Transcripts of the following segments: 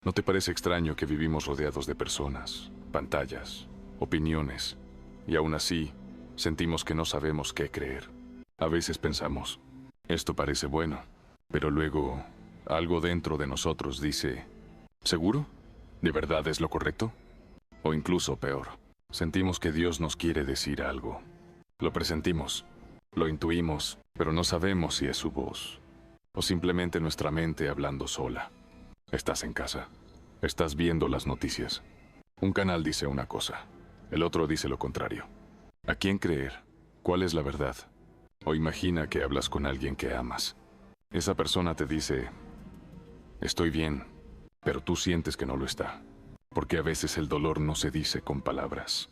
¿No te parece extraño que vivimos rodeados de personas, pantallas, opiniones, y aún así sentimos que no sabemos qué creer? A veces pensamos, esto parece bueno, pero luego algo dentro de nosotros dice, ¿seguro? ¿De verdad es lo correcto? O incluso peor, sentimos que Dios nos quiere decir algo. Lo presentimos, lo intuimos, pero no sabemos si es su voz, o simplemente nuestra mente hablando sola. Estás en casa. Estás viendo las noticias. Un canal dice una cosa, el otro dice lo contrario. ¿A quién creer? ¿Cuál es la verdad? O imagina que hablas con alguien que amas. Esa persona te dice, estoy bien, pero tú sientes que no lo está. Porque a veces el dolor no se dice con palabras.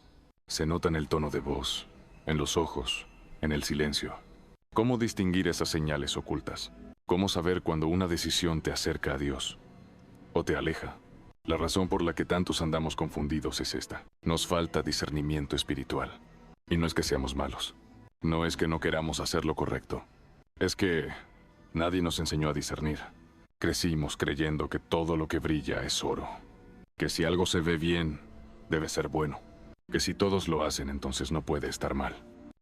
Se nota en el tono de voz, en los ojos, en el silencio. ¿Cómo distinguir esas señales ocultas? ¿Cómo saber cuando una decisión te acerca a Dios o te aleja? La razón por la que tantos andamos confundidos es esta. Nos falta discernimiento espiritual. Y no es que seamos malos. No es que no queramos hacer lo correcto. Es que nadie nos enseñó a discernir. Crecimos creyendo que todo lo que brilla es oro. Que si algo se ve bien, debe ser bueno. Que si todos lo hacen, entonces no puede estar mal.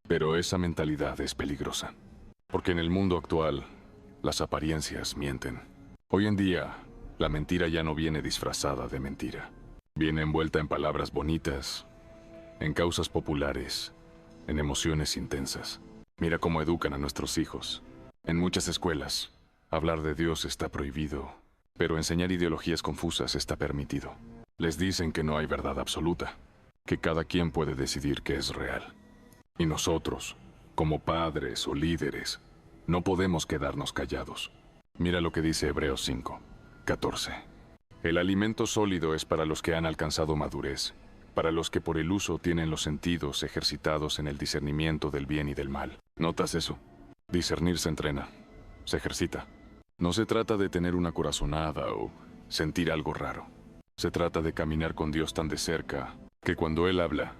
Pero esa mentalidad es peligrosa. Porque en el mundo actual, las apariencias mienten. Hoy en día, la mentira ya no viene disfrazada de mentira. Viene envuelta en palabras bonitas, en causas populares, en emociones intensas. Mira cómo educan a nuestros hijos. En muchas escuelas, hablar de Dios está prohibido, pero enseñar ideologías confusas está permitido. Les dicen que no hay verdad absoluta, que cada quien puede decidir qué es real. Y nosotros, como padres o líderes, no podemos quedarnos callados. Mira lo que dice Hebreos 5:14. El alimento sólido es para los que han alcanzado madurez, para los que por el uso tienen los sentidos ejercitados en el discernimiento del bien y del mal. ¿Notas eso? Discernir se entrena, se ejercita. No se trata de tener una corazonada o sentir algo raro. Se trata de caminar con Dios tan de cerca que cuando Él habla,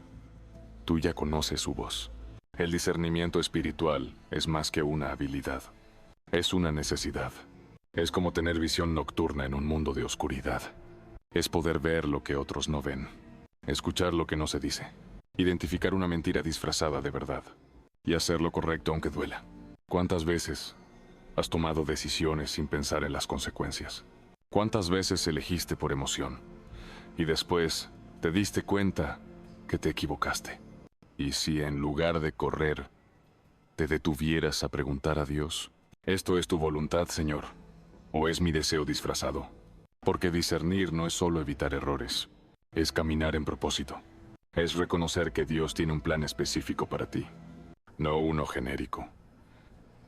tú ya conoces su voz. El discernimiento espiritual es más que una habilidad. Es una necesidad. Es como tener visión nocturna en un mundo de oscuridad. Es poder ver lo que otros no ven. Escuchar lo que no se dice. Identificar una mentira disfrazada de verdad. Y hacer lo correcto aunque duela. ¿Cuántas veces has tomado decisiones sin pensar en las consecuencias? ¿Cuántas veces elegiste por emoción? Y después te diste cuenta que te equivocaste. ¿Y si en lugar de correr, te detuvieras a preguntar a Dios, ¿esto es tu voluntad, Señor? ¿O es mi deseo disfrazado? Porque discernir no es solo evitar errores, es caminar en propósito. Es reconocer que Dios tiene un plan específico para ti, no uno genérico,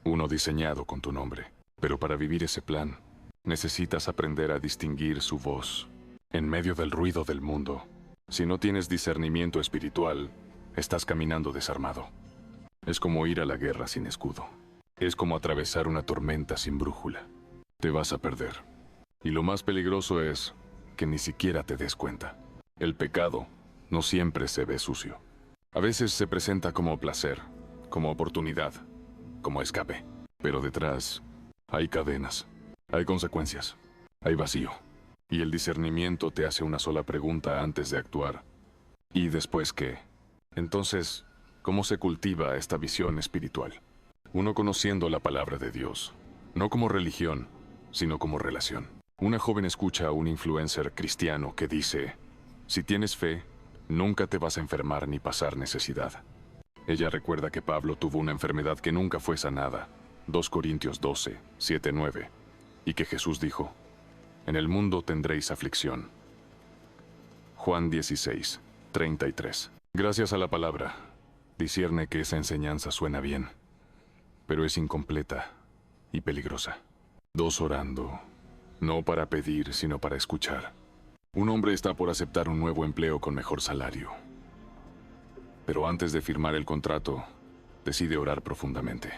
uno diseñado con tu nombre. Pero para vivir ese plan, necesitas aprender a distinguir su voz en medio del ruido del mundo. Si no tienes discernimiento espiritual, estás caminando desarmado. Es como ir a la guerra sin escudo. Es como atravesar una tormenta sin brújula. Te vas a perder. Y lo más peligroso es que ni siquiera te des cuenta. El pecado no siempre se ve sucio. A veces se presenta como placer, como oportunidad, como escape. Pero detrás hay cadenas, hay consecuencias, hay vacío. Y el discernimiento te hace una sola pregunta antes de actuar. ¿Y después qué? Entonces, ¿cómo se cultiva esta visión espiritual? Uno conociendo la palabra de Dios, no como religión, sino como relación. Una joven escucha a un influencer cristiano que dice, si tienes fe, nunca te vas a enfermar ni pasar necesidad. Ella recuerda que Pablo tuvo una enfermedad que nunca fue sanada, 2 Corintios 12, 7, 9, y que Jesús dijo, en el mundo tendréis aflicción. Juan 16, 33. Gracias a la palabra, discierne que esa enseñanza suena bien, pero es incompleta y peligrosa. 2 orando, no para pedir, sino para escuchar. Un hombre está por aceptar un nuevo empleo con mejor salario. Pero antes de firmar el contrato, decide orar profundamente.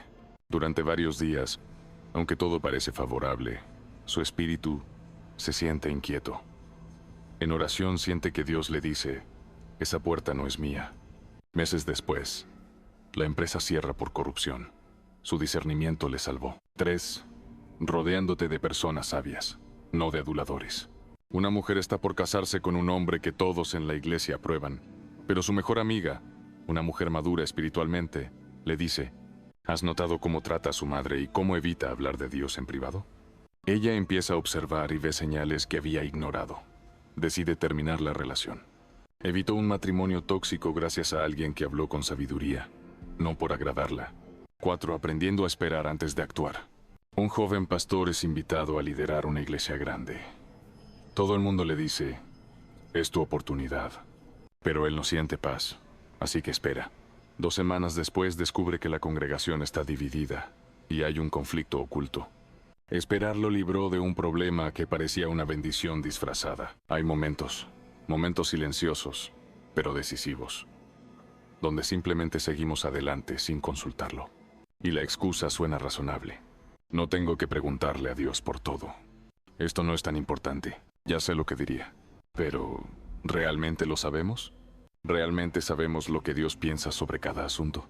Durante varios días, aunque todo parece favorable, su espíritu se siente inquieto. En oración siente que Dios le dice, esa puerta no es mía. Meses después, la empresa cierra por corrupción. Su discernimiento le salvó. 3. Rodeándote de personas sabias, no de aduladores. Una mujer está por casarse con un hombre que todos en la iglesia aprueban, pero su mejor amiga, una mujer madura espiritualmente, le dice: ¿has notado cómo trata a su madre y cómo evita hablar de Dios en privado? Ella empieza a observar y ve señales que había ignorado. Decide terminar la relación. Evitó un matrimonio tóxico gracias a alguien que habló con sabiduría, no por agradarla. 4. Aprendiendo a esperar antes de actuar. Un joven pastor es invitado a liderar una iglesia grande. Todo el mundo le dice: es tu oportunidad. Pero él no siente paz, así que espera. 2 semanas después descubre que la congregación está dividida y hay un conflicto oculto. Esperar lo libró de un problema que parecía una bendición disfrazada. Hay momentos silenciosos, pero decisivos, donde simplemente seguimos adelante sin consultarlo. Y la excusa suena razonable. No tengo que preguntarle a Dios por todo. Esto no es tan importante. Ya sé lo que diría. Pero, ¿realmente lo sabemos? ¿Realmente sabemos lo que Dios piensa sobre cada asunto?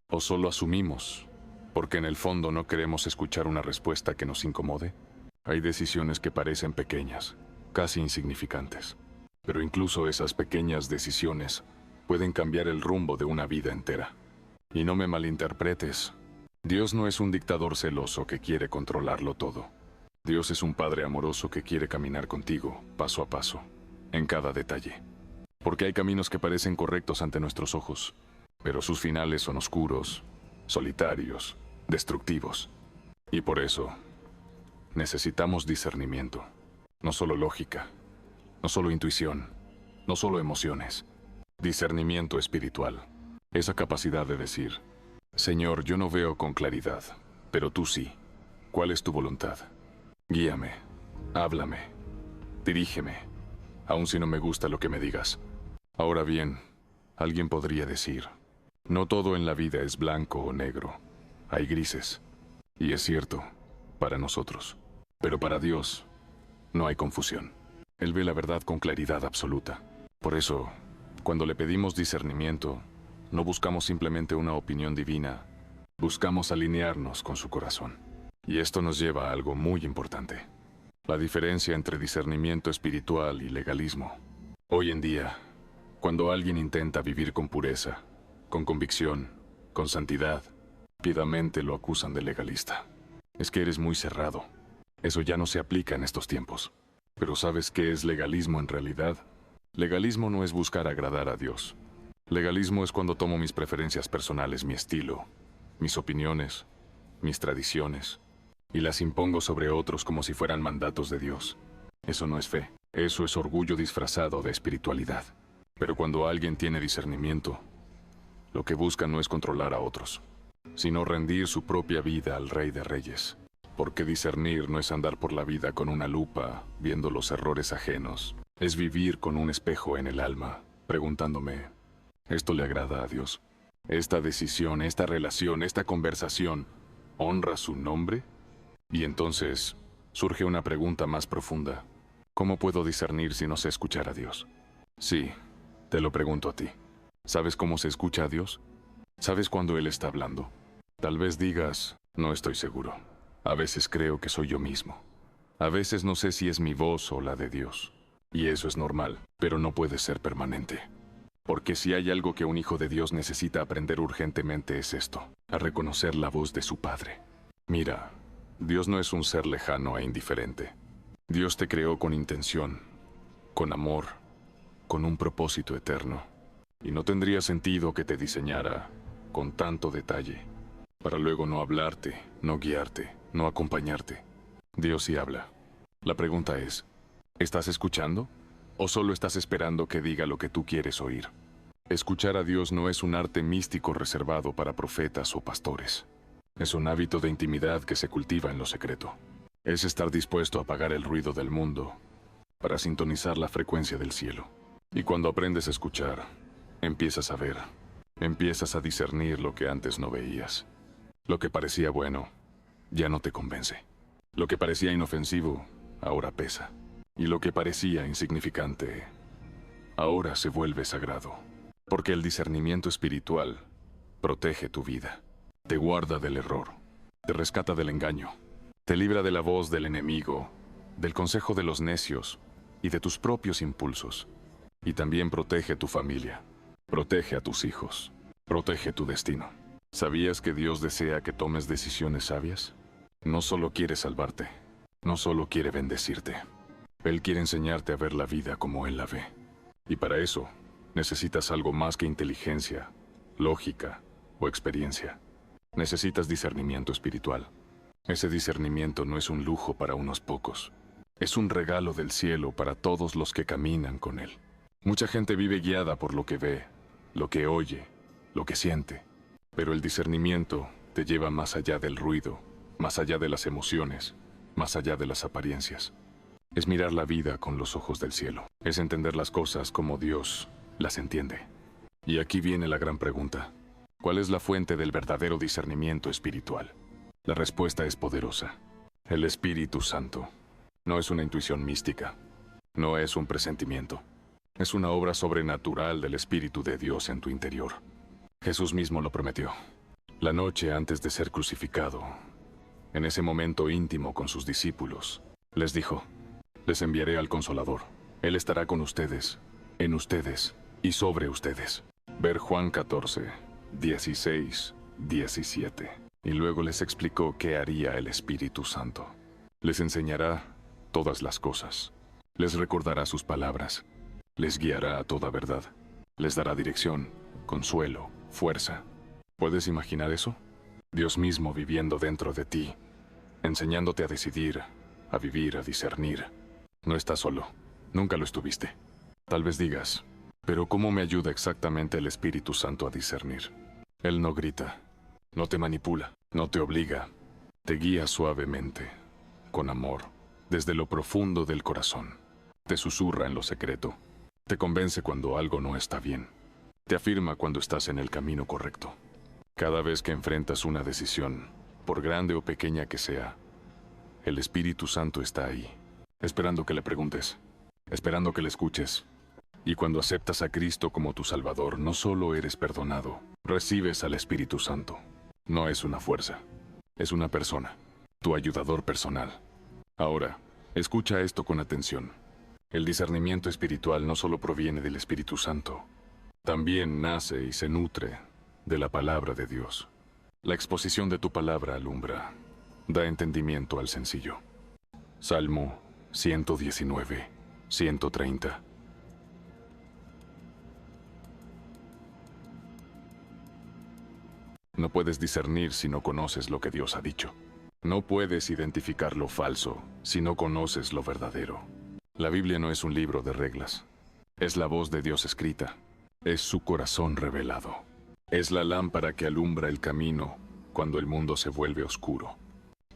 ¿O solo asumimos, porque en el fondo no queremos escuchar una respuesta que nos incomode? Hay decisiones que parecen pequeñas, casi insignificantes. Pero incluso esas pequeñas decisiones pueden cambiar el rumbo de una vida entera. Y no me malinterpretes. Dios no es un dictador celoso que quiere controlarlo todo. Dios es un Padre amoroso que quiere caminar contigo, paso a paso, en cada detalle. Porque hay caminos que parecen correctos ante nuestros ojos, pero sus finales son oscuros, solitarios, destructivos. Y por eso, necesitamos discernimiento. No solo lógica, no solo intuición, no solo emociones. Discernimiento espiritual. Esa capacidad de decir: Señor, yo no veo con claridad, pero tú sí. ¿Cuál es tu voluntad? Guíame, háblame, dirígeme, aun si no me gusta lo que me digas. Ahora bien, alguien podría decir: no todo en la vida es blanco o negro, hay grises. Y es cierto, para nosotros. Pero para Dios, no hay confusión. Él ve la verdad con claridad absoluta. Por eso, cuando le pedimos discernimiento, no buscamos simplemente una opinión divina, buscamos alinearnos con su corazón. Y esto nos lleva a algo muy importante: la diferencia entre discernimiento espiritual y legalismo. Hoy en día, cuando alguien intenta vivir con pureza, con convicción, con santidad, piedamente lo acusan de legalista. Es que eres muy cerrado. Eso ya no se aplica en estos tiempos. Pero ¿sabes qué es legalismo en realidad? Legalismo no es buscar agradar a Dios. Legalismo es cuando tomo mis preferencias personales, mi estilo, mis opiniones, mis tradiciones, y las impongo sobre otros como si fueran mandatos de Dios. Eso no es fe. Eso es orgullo disfrazado de espiritualidad. Pero cuando alguien tiene discernimiento, lo que busca no es controlar a otros, sino rendir su propia vida al Rey de Reyes. Porque discernir no es andar por la vida con una lupa, viendo los errores ajenos. Es vivir con un espejo en el alma, preguntándome: ¿esto le agrada a Dios? ¿Esta decisión, esta relación, esta conversación, honra su nombre? Y entonces surge una pregunta más profunda: ¿cómo puedo discernir si no sé escuchar a Dios? Sí, te lo pregunto a ti. ¿Sabes cómo se escucha a Dios? ¿Sabes cuándo Él está hablando? Tal vez digas: no estoy seguro. A veces creo que soy yo mismo. A veces no sé si es mi voz o la de Dios. Y eso es normal, pero no puede ser permanente. Porque si hay algo que un hijo de Dios necesita aprender urgentemente es esto: a reconocer la voz de su Padre. Mira, Dios no es un ser lejano e indiferente. Dios te creó con intención, con amor, con un propósito eterno. Y no tendría sentido que te diseñara con tanto detalle, para luego no hablarte, no guiarte, no acompañarte. Dios sí habla. La pregunta es: ¿estás escuchando? ¿O solo estás esperando que diga lo que tú quieres oír? Escuchar a Dios no es un arte místico reservado para profetas o pastores. Es un hábito de intimidad que se cultiva en lo secreto. Es estar dispuesto a apagar el ruido del mundo para sintonizar la frecuencia del cielo. Y cuando aprendes a escuchar, empiezas a ver, empiezas a discernir lo que antes no veías. Lo que parecía bueno, ya no te convence. Lo que parecía inofensivo, ahora pesa. Y lo que parecía insignificante, ahora se vuelve sagrado. Porque el discernimiento espiritual protege tu vida. Te guarda del error, te rescata del engaño, te libra de la voz del enemigo, del consejo de los necios y de tus propios impulsos. Y también protege tu familia, protege a tus hijos, protege tu destino. ¿Sabías que Dios desea que tomes decisiones sabias? No solo quiere salvarte, no solo quiere bendecirte. Él quiere enseñarte a ver la vida como Él la ve. Y para eso, necesitas algo más que inteligencia, lógica o experiencia. Necesitas discernimiento espiritual. Ese discernimiento no es un lujo para unos pocos. Es un regalo del cielo para todos los que caminan con Él. Mucha gente vive guiada por lo que ve, lo que oye, lo que siente. Pero el discernimiento te lleva más allá del ruido, más allá de las emociones, más allá de las apariencias. Es mirar la vida con los ojos del cielo. Es entender las cosas como Dios las entiende. Y aquí viene la gran pregunta. ¿Cuál es la fuente del verdadero discernimiento espiritual? La respuesta es poderosa. El Espíritu Santo. No es una intuición mística. No es un presentimiento. Es una obra sobrenatural del Espíritu de Dios en tu interior. Jesús mismo lo prometió. La noche antes de ser crucificado, en ese momento íntimo con sus discípulos, les dijo: les enviaré al Consolador. Él estará con ustedes, en ustedes y sobre ustedes. Ver Juan 14, 16, 17. Y luego les explicó qué haría el Espíritu Santo. Les enseñará todas las cosas. Les recordará sus palabras. Les guiará a toda verdad. Les dará dirección, consuelo, fuerza. ¿Puedes imaginar eso? Dios mismo viviendo dentro de ti, enseñándote a decidir, a vivir, a discernir. No estás solo. Nunca lo estuviste. Tal vez digas, pero ¿cómo me ayuda exactamente el Espíritu Santo a discernir? Él no grita, no te manipula, no te obliga. Te guía suavemente, con amor, desde lo profundo del corazón. Te susurra en lo secreto. Te convence cuando algo no está bien. Te afirma cuando estás en el camino correcto. Cada vez que enfrentas una decisión, por grande o pequeña que sea, el Espíritu Santo está ahí, esperando que le preguntes, esperando que le escuches. Y cuando aceptas a Cristo como tu Salvador, no solo eres perdonado, recibes al Espíritu Santo. No es una fuerza, es una persona, tu ayudador personal. Ahora, escucha esto con atención. El discernimiento espiritual no solo proviene del Espíritu Santo, también nace y se nutre de la palabra de Dios. La exposición de tu palabra alumbra, da entendimiento al sencillo. Salmo 119, 130. No puedes discernir si no conoces lo que Dios ha dicho. No puedes identificar lo falso si no conoces lo verdadero. La Biblia no es un libro de reglas. Es la voz de Dios escrita. Es su corazón revelado. Es la lámpara que alumbra el camino cuando el mundo se vuelve oscuro.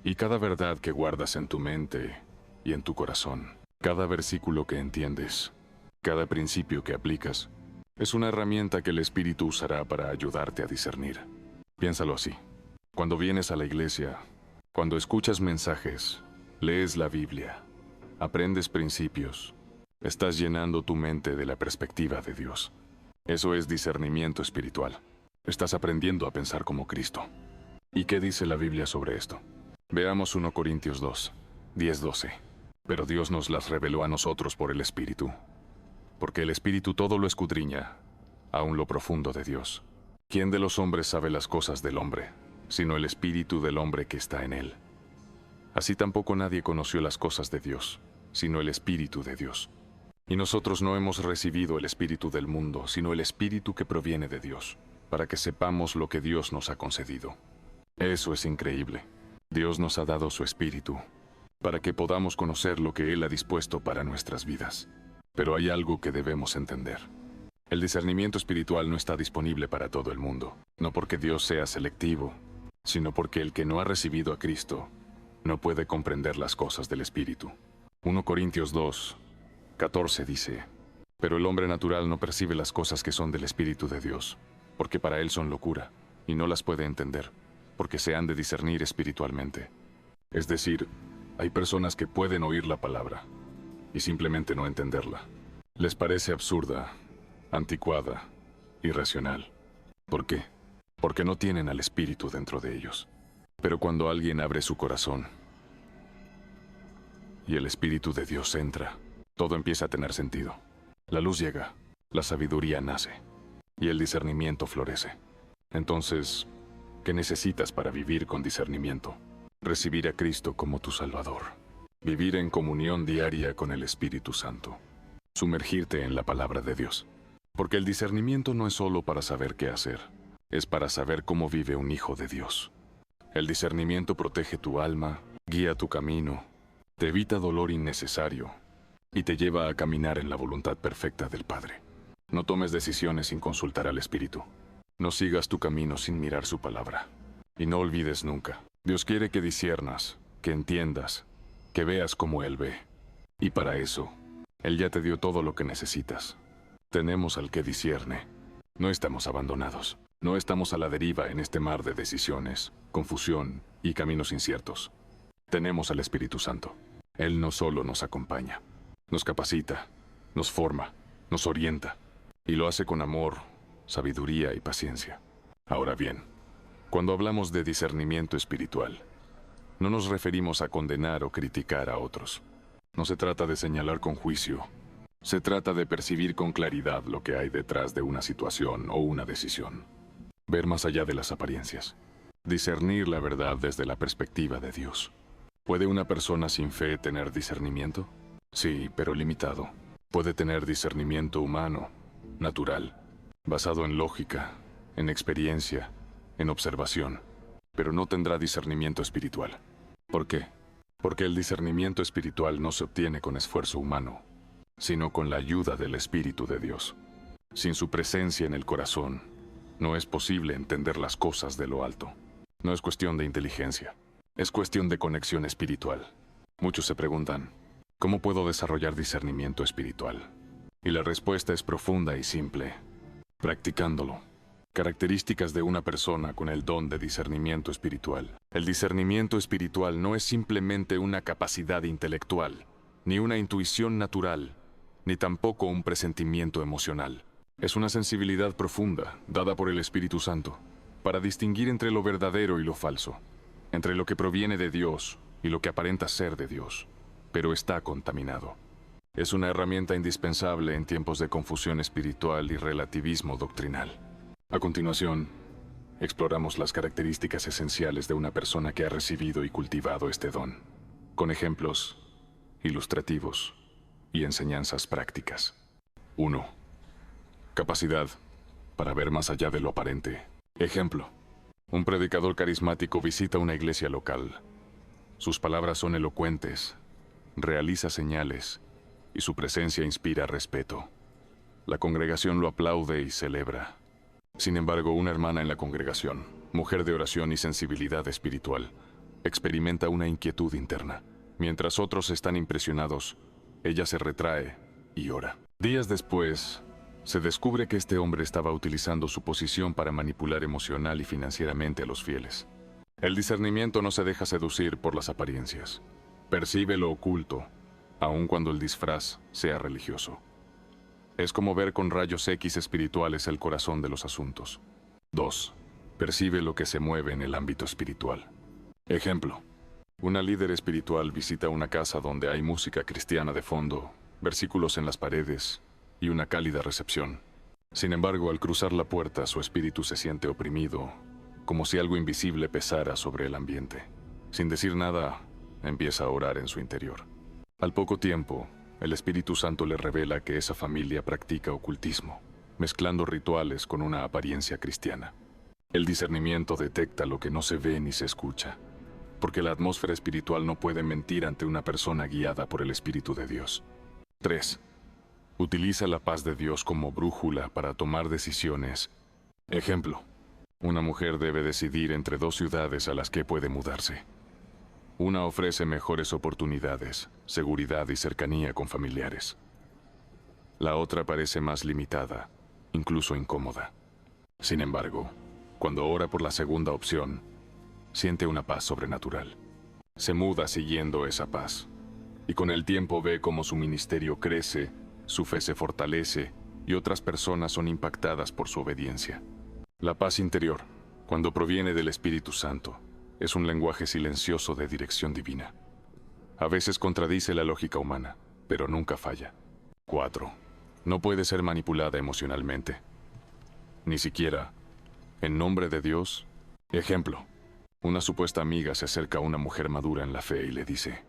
Y cada verdad que guardas en tu mente y en tu corazón, cada versículo que entiendes, cada principio que aplicas, es una herramienta que el Espíritu usará para ayudarte a discernir. Piénsalo así. Cuando vienes a la iglesia, cuando escuchas mensajes, lees la Biblia, aprendes principios, estás llenando tu mente de la perspectiva de Dios. Eso es discernimiento espiritual. Estás aprendiendo a pensar como Cristo. ¿Y qué dice la Biblia sobre esto? Veamos 1 Corintios 2, 10-12. Pero Dios nos las reveló a nosotros por el Espíritu. Porque el Espíritu todo lo escudriña, aun lo profundo de Dios. ¿Quién de los hombres sabe las cosas del hombre, sino el Espíritu del hombre que está en él? Así tampoco nadie conoció las cosas de Dios, sino el Espíritu de Dios. Y nosotros no hemos recibido el espíritu del mundo, sino el Espíritu que proviene de Dios, para que sepamos lo que Dios nos ha concedido. Eso es increíble. Dios nos ha dado su Espíritu, para que podamos conocer lo que Él ha dispuesto para nuestras vidas. Pero hay algo que debemos entender. El discernimiento espiritual no está disponible para todo el mundo, no porque Dios sea selectivo, sino porque el que no ha recibido a Cristo no puede comprender las cosas del Espíritu. 1 Corintios 2, 14 dice, pero el hombre natural no percibe las cosas que son del Espíritu de Dios, porque para él son locura, y no las puede entender, porque se han de discernir espiritualmente. Es decir, hay personas que pueden oír la palabra, y simplemente no entenderla. Les parece absurda, anticuada, irracional. ¿Por qué? Porque no tienen al Espíritu dentro de ellos. Pero cuando alguien abre su corazón, y el Espíritu de Dios entra, Todo empieza a tener sentido. La luz llega, la sabiduría nace y el discernimiento florece. Entonces, ¿qué necesitas para vivir con discernimiento? Recibir a Cristo como tu Salvador. Vivir en comunión diaria con el Espíritu Santo. Sumergirte en la palabra de Dios. Porque el discernimiento no es solo para saber qué hacer, es para saber cómo vive un hijo de Dios. El discernimiento protege tu alma, guía tu camino, te evita dolor innecesario y te lleva a caminar en la voluntad perfecta del Padre. No tomes decisiones sin consultar al Espíritu. No sigas tu camino sin mirar su palabra. Y no olvides nunca, Dios quiere que disciernas, que entiendas, que veas como Él ve. Y para eso, Él ya te dio todo lo que necesitas. Tenemos al que discierne. No estamos abandonados. No estamos a la deriva en este mar de decisiones, confusión y caminos inciertos. Tenemos al Espíritu Santo. Él no solo nos acompaña, nos capacita, nos forma, nos orienta. Y lo hace con amor, sabiduría y paciencia. Ahora bien, cuando hablamos de discernimiento espiritual, no nos referimos a condenar o criticar a otros. No se trata de señalar con juicio. Se trata de percibir con claridad lo que hay detrás de una situación o una decisión. Ver más allá de las apariencias. Discernir la verdad desde la perspectiva de Dios. ¿Puede una persona sin fe tener discernimiento? Sí, pero limitado. Puede tener discernimiento humano, natural, basado en lógica, en experiencia, en observación, pero no tendrá discernimiento espiritual. ¿Por qué? Porque el discernimiento espiritual no se obtiene con esfuerzo humano, sino con la ayuda del Espíritu de Dios. Sin su presencia en el corazón, no es posible entender las cosas de lo alto. No es cuestión de inteligencia, es cuestión de conexión espiritual. Muchos se preguntan, ¿cómo puedo desarrollar discernimiento espiritual? Y la respuesta es profunda y simple, practicándolo. Características de una persona con el don de discernimiento espiritual. El discernimiento espiritual no es simplemente una capacidad intelectual, ni una intuición natural, ni tampoco un presentimiento emocional. Es una sensibilidad profunda, dada por el Espíritu Santo, para distinguir entre lo verdadero y lo falso, entre lo que proviene de Dios y lo que aparenta ser de Dios, pero está contaminado. Es una herramienta indispensable en tiempos de confusión espiritual y relativismo doctrinal. A continuación, exploramos las características esenciales de una persona que ha recibido y cultivado este don, con ejemplos ilustrativos y enseñanzas prácticas. 1. Capacidad para ver más allá de lo aparente. Ejemplo. Un predicador carismático visita una iglesia local. Sus palabras son elocuentes, realiza señales y su presencia inspira respeto. La congregación lo aplaude y celebra. Sin embargo, una hermana en la congregación, mujer de oración y sensibilidad espiritual, experimenta una inquietud interna. Mientras otros están impresionados, ella se retrae y ora. Días después, se descubre que este hombre estaba utilizando su posición para manipular emocional y financieramente a los fieles. El discernimiento no se deja seducir por las apariencias. Percibe lo oculto, aun cuando el disfraz sea religioso. Es como ver con rayos X espirituales el corazón de los asuntos. 2. Percibe lo que se mueve en el ámbito espiritual. Ejemplo. Una líder espiritual visita una casa donde hay música cristiana de fondo, versículos en las paredes y una cálida recepción. Sin embargo, al cruzar la puerta, su espíritu se siente oprimido, como si algo invisible pesara sobre el ambiente. Sin decir nada, empieza a orar en su interior. Al poco tiempo, el Espíritu Santo le revela que esa familia practica ocultismo, mezclando rituales con una apariencia cristiana. El discernimiento detecta lo que no se ve ni se escucha, porque la atmósfera espiritual no puede mentir ante una persona guiada por el Espíritu de Dios. 3. Utiliza la paz de Dios como brújula para tomar decisiones. Ejemplo. Una mujer debe decidir entre dos ciudades a las que puede mudarse. Una ofrece mejores oportunidades, seguridad y cercanía con familiares. La otra parece más limitada, incluso incómoda. Sin embargo, cuando ora por la segunda opción, siente una paz sobrenatural. Se muda siguiendo esa paz, y con el tiempo ve cómo su ministerio crece, su fe se fortalece y otras personas son impactadas por su obediencia. La paz interior, cuando proviene del Espíritu Santo, es un lenguaje silencioso de dirección divina. A veces contradice la lógica humana, pero nunca falla. 4. No puede ser manipulada emocionalmente. Ni siquiera en nombre de Dios. Ejemplo. Una supuesta amiga se acerca a una mujer madura en la fe y le dice: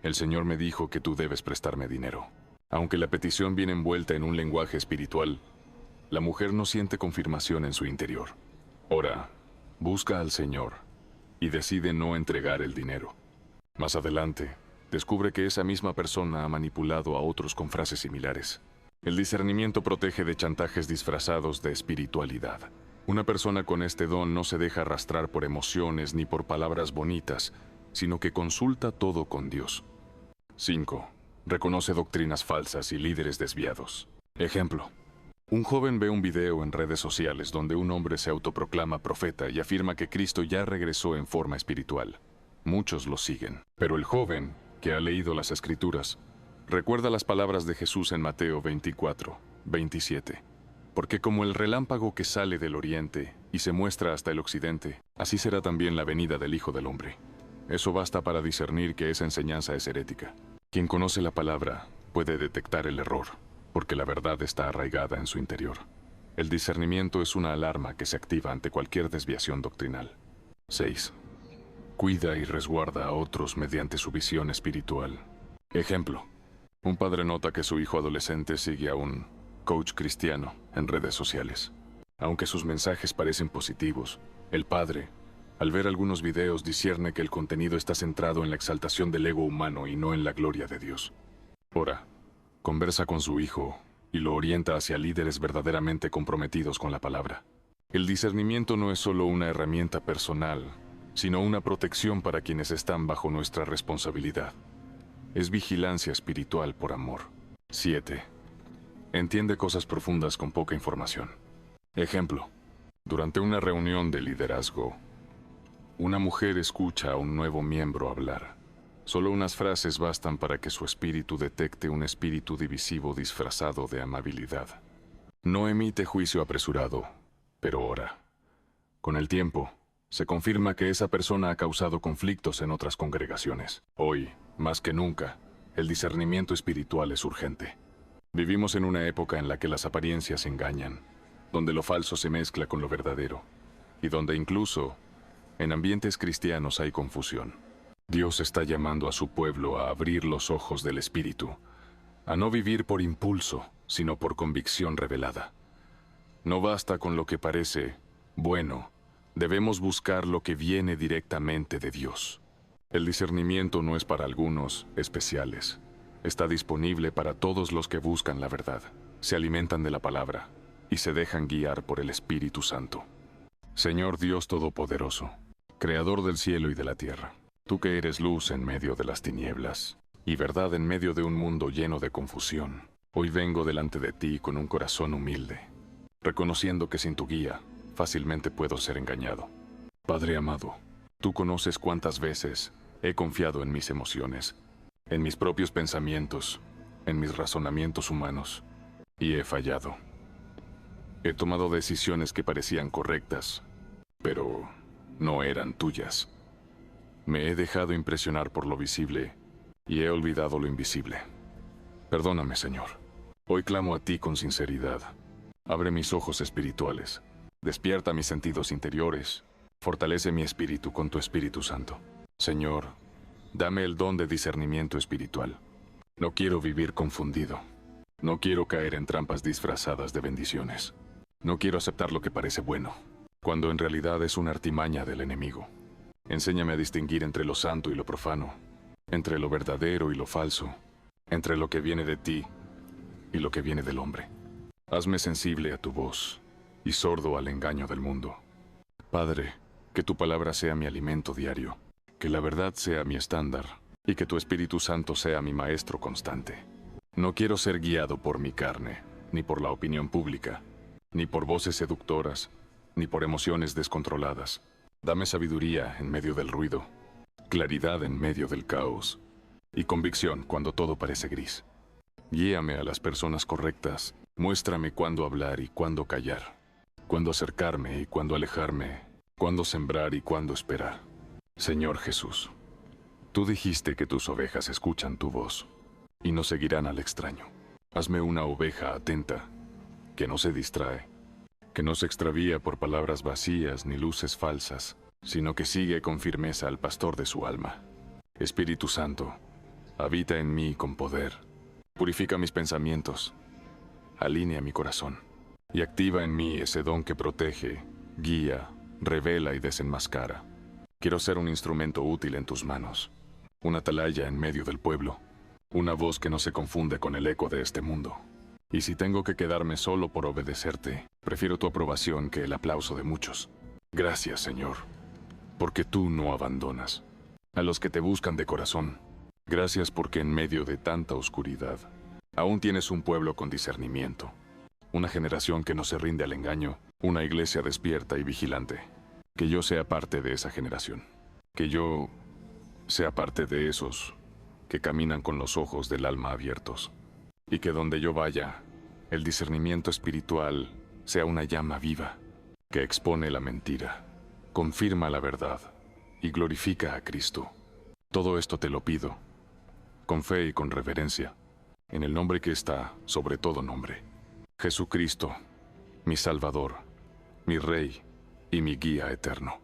el Señor me dijo que tú debes prestarme dinero. Aunque la petición viene envuelta en un lenguaje espiritual, la mujer no siente confirmación en su interior. Ora, busca al Señor y decide no entregar el dinero. Más adelante, descubre que esa misma persona ha manipulado a otros con frases similares. El discernimiento protege de chantajes disfrazados de espiritualidad. Una persona con este don no se deja arrastrar por emociones ni por palabras bonitas, sino que consulta todo con Dios. 5. Reconoce doctrinas falsas y líderes desviados. Ejemplo. Un joven ve un video en redes sociales donde un hombre se autoproclama profeta y afirma que Cristo ya regresó en forma espiritual. Muchos lo siguen. Pero el joven, que ha leído las Escrituras, recuerda las palabras de Jesús en Mateo 24, 27. Porque como el relámpago que sale del oriente y se muestra hasta el occidente, así será también la venida del Hijo del Hombre. Eso basta para discernir que esa enseñanza es herética. Quien conoce la palabra puede detectar el error, porque la verdad está arraigada en su interior. El discernimiento es una alarma que se activa ante cualquier desviación doctrinal. 6. Cuida y resguarda a otros mediante su visión espiritual. Ejemplo. Un padre nota que su hijo adolescente sigue a un coach cristiano en redes sociales. Aunque sus mensajes parecen positivos, el padre, al ver algunos videos, discierne que el contenido está centrado en la exaltación del ego humano y no en la gloria de Dios. Ora, conversa con su hijo y lo orienta hacia líderes verdaderamente comprometidos con la palabra. El discernimiento no es solo una herramienta personal, sino una protección para quienes están bajo nuestra responsabilidad. Es vigilancia espiritual por amor. 7. Entiende cosas profundas con poca información. Ejemplo. Durante una reunión de liderazgo, una mujer escucha a un nuevo miembro hablar. Solo unas frases bastan para que su espíritu detecte un espíritu divisivo disfrazado de amabilidad. No emite juicio apresurado, pero ora. Con el tiempo, se confirma que esa persona ha causado conflictos en otras congregaciones. Hoy, más que nunca, el discernimiento espiritual es urgente. Vivimos en una época en la que las apariencias engañan, donde lo falso se mezcla con lo verdadero, y donde incluso en ambientes cristianos hay confusión. Dios está llamando a su pueblo a abrir los ojos del espíritu, a no vivir por impulso, sino por convicción revelada. No basta con lo que parece bueno, debemos buscar lo que viene directamente de Dios. El discernimiento no es para algunos especiales. Está disponible para todos los que buscan la verdad, se alimentan de la palabra y se dejan guiar por el Espíritu Santo. Señor Dios Todopoderoso, Creador del cielo y de la tierra, tú que eres luz en medio de las tinieblas y verdad en medio de un mundo lleno de confusión, hoy vengo delante de ti con un corazón humilde, reconociendo que sin tu guía fácilmente puedo ser engañado. Padre amado, tú conoces cuántas veces he confiado en mis emociones, en mis propios pensamientos, en mis razonamientos humanos, y he fallado. He tomado decisiones que parecían correctas, pero no eran tuyas. Me he dejado impresionar por lo visible y he olvidado lo invisible. Perdóname, Señor. Hoy clamo a ti con sinceridad. Abre mis ojos espirituales. Despierta mis sentidos interiores. Fortalece mi espíritu con tu Espíritu Santo. Señor, dame el don de discernimiento espiritual. No quiero vivir confundido. No quiero caer en trampas disfrazadas de bendiciones. No quiero aceptar lo que parece bueno, cuando en realidad es una artimaña del enemigo. Enséñame a distinguir entre lo santo y lo profano, entre lo verdadero y lo falso, entre lo que viene de ti y lo que viene del hombre. Hazme sensible a tu voz y sordo al engaño del mundo. Padre, que tu palabra sea mi alimento diario, que la verdad sea mi estándar y que tu Espíritu Santo sea mi maestro constante. No quiero ser guiado por mi carne, ni por la opinión pública, ni por voces seductoras, ni por emociones descontroladas. Dame sabiduría en medio del ruido, claridad en medio del caos, y convicción cuando todo parece gris. Guíame a las personas correctas, muéstrame cuándo hablar y cuándo callar, cuándo acercarme y cuándo alejarme, cuándo sembrar y cuándo esperar. Señor Jesús, tú dijiste que tus ovejas escuchan tu voz. y no seguirán al extraño. Hazme una oveja atenta, que no se distrae, que no se extravía por palabras vacías ni luces falsas, sino que sigue con firmeza al pastor de su alma. Espíritu Santo, habita en mí con poder. Purifica mis pensamientos, alinea mi corazón y activa en mí ese don que protege, guía, revela y desenmascara. Quiero ser un instrumento útil en tus manos, una atalaya en medio del pueblo, una voz que no se confunde con el eco de este mundo. Y si tengo que quedarme solo por obedecerte, prefiero tu aprobación que el aplauso de muchos. Gracias, Señor, porque tú no abandonas a los que te buscan de corazón. Gracias porque en medio de tanta oscuridad, aún tienes un pueblo con discernimiento, una generación que no se rinde al engaño, una iglesia despierta y vigilante. Que yo sea parte de esa generación, que yo sea parte de esos que caminan con los ojos del alma abiertos, y que donde yo vaya, el discernimiento espiritual sea una llama viva, que expone la mentira, confirma la verdad y glorifica a Cristo. Todo esto te lo pido, con fe y con reverencia, en el nombre que está sobre todo nombre, Jesucristo, mi Salvador, mi Rey y mi guía eterno.